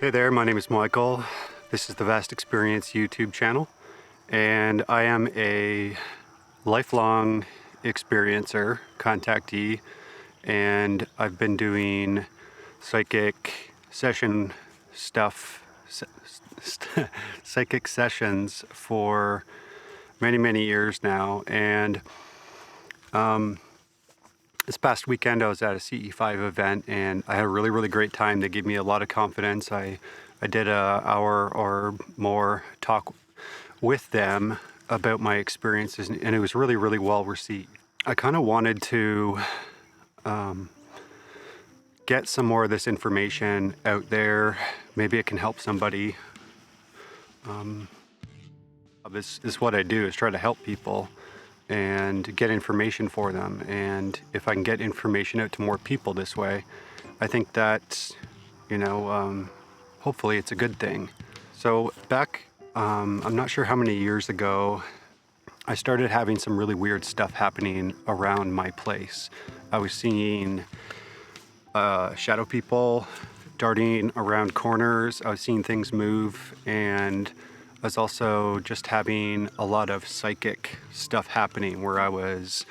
Hey there, my name is Michael. This is the Vast Experience YouTube channel, and I am a lifelong experiencer, contactee, and I've been doing psychic session stuff, psychic sessions for many years now. And this past weekend I was at a CE5 event and I had a really great time. They gave me a lot of confidence. I did an hour or more talk with them about my experiences, and it was really well received. I kind of wanted to get some more of this information out there. Maybe it can help somebody. This is what I do, is try to help people and get information for them. And if I can get information out to more people this way, I think that, hopefully it's a good thing. So back, I'm not sure how many years ago, I started having some really weird stuff happening around my place. I was seeing shadow people darting around corners. I was seeing things move, and I was also just having a lot of psychic stuff happening where I was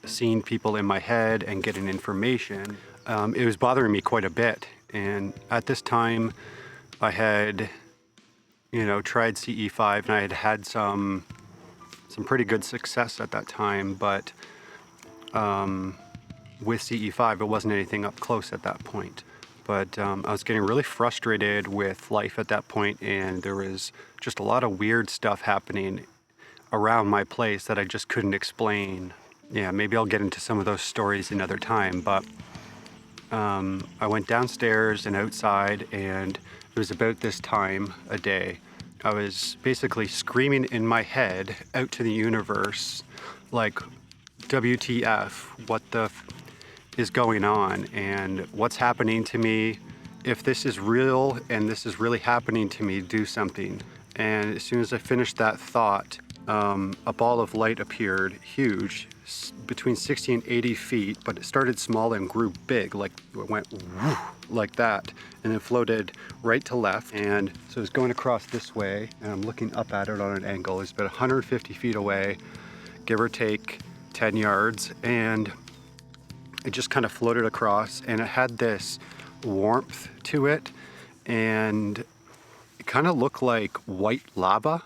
seeing people in my head and getting information. It was bothering me quite a bit, and at this time I had tried CE5 and I had some pretty good success at that time, but with CE5 it wasn't anything up close at that point. But I was getting really frustrated with life at that point, and there was just a lot of weird stuff happening around my place that I just couldn't explain. Yeah, maybe I'll get into some of those stories another time, but I went downstairs and outside, and it was about this time a day. I was basically screaming in my head out to the universe, like, WTF, what the is going on and what's happening to me. If this is real and this is really happening to me, do something. And as soon as I finished that thought, a ball of light appeared, huge, between 60 and 80 feet, but it started small and grew big, like it went whoo, like that, and then floated right to left. And so it was going across this way, and I'm looking up at it on an angle. It's about 150 feet away, give or take 10 yards, and it just kind of floated across, and it had this warmth to it, and it kind of looked like white lava,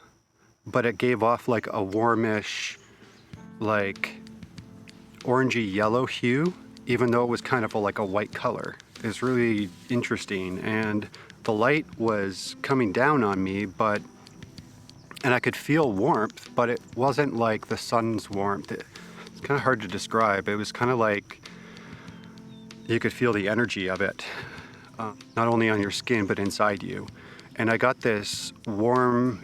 but it gave off like a warmish, like orangey yellow hue, even though it was kind of like a white color. It was really interesting, and the light was coming down on me, and I could feel warmth, but it wasn't like the sun's warmth. It's kind of hard to describe. It was kind of like you could feel the energy of it, not only on your skin, but inside you. And I got this warm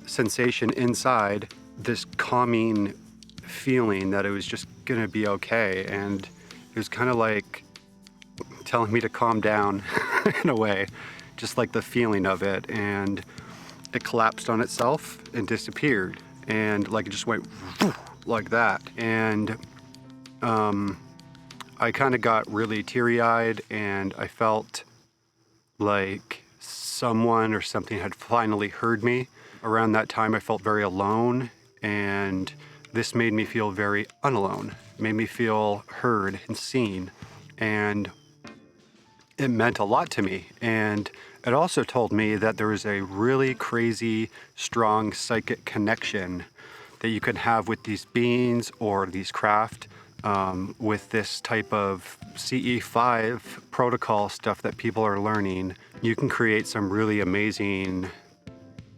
sensation inside, this calming feeling that it was just gonna be okay. And it was kind of like telling me to calm down in a way, just like the feeling of it. And it collapsed on itself and disappeared. And like it just went like that. And I kind of got really teary-eyed, and I felt like someone or something had finally heard me. Around that time I felt very alone, and this made me feel very unalone. It made me feel heard and seen, and it meant a lot to me. And it also told me that there was a really crazy, strong psychic connection that you can have with these beings or these craft. With this type of CE5 protocol stuff that people are learning, you can create some really amazing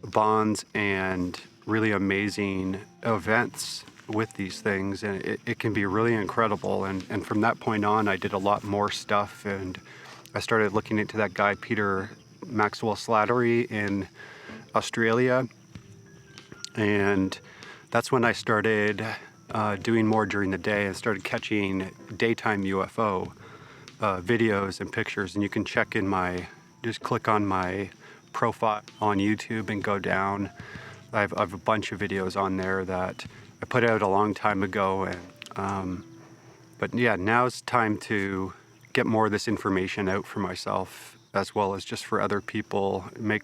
bonds and really amazing events with these things, and it can be really incredible. And from that point on, I did a lot more stuff, and I started looking into that guy Peter Maxwell Slattery in Australia, and that's when I started doing more during the day and started catching daytime UFO videos and pictures. And you can check just click on my profile on YouTube and go down. I have a bunch of videos on there that I put out a long time ago. And but yeah, now it's time to get more of this information out for myself as well as just for other people, make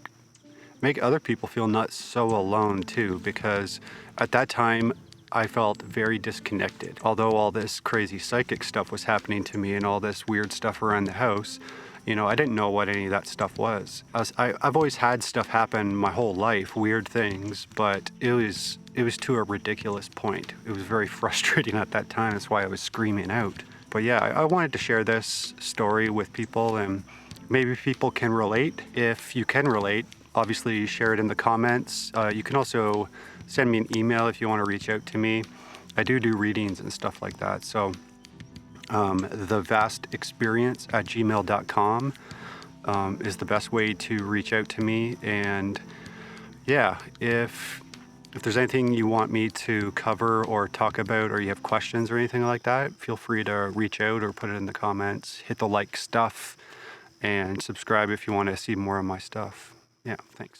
other people feel not so alone too, because at that time I felt very disconnected. Although all this crazy psychic stuff was happening to me and all this weird stuff around the house, you know, I didn't know what any of that stuff was. I've always had stuff happen my whole life, weird things, but it was to a ridiculous point. It was very frustrating at that time. That's why I was screaming out. But yeah, I wanted to share this story with people, and maybe people can relate. If you can relate, obviously share it in the comments. You can also send me an email if you want to reach out to me. I do readings and stuff like that. So TheVastEXPERIENCE@gmail.com is the best way to reach out to me. And yeah, if there's anything you want me to cover or talk about, or you have questions or anything like that, feel free to reach out or put it in the comments. Hit the like stuff and subscribe if you want to see more of my stuff. Yeah, thanks.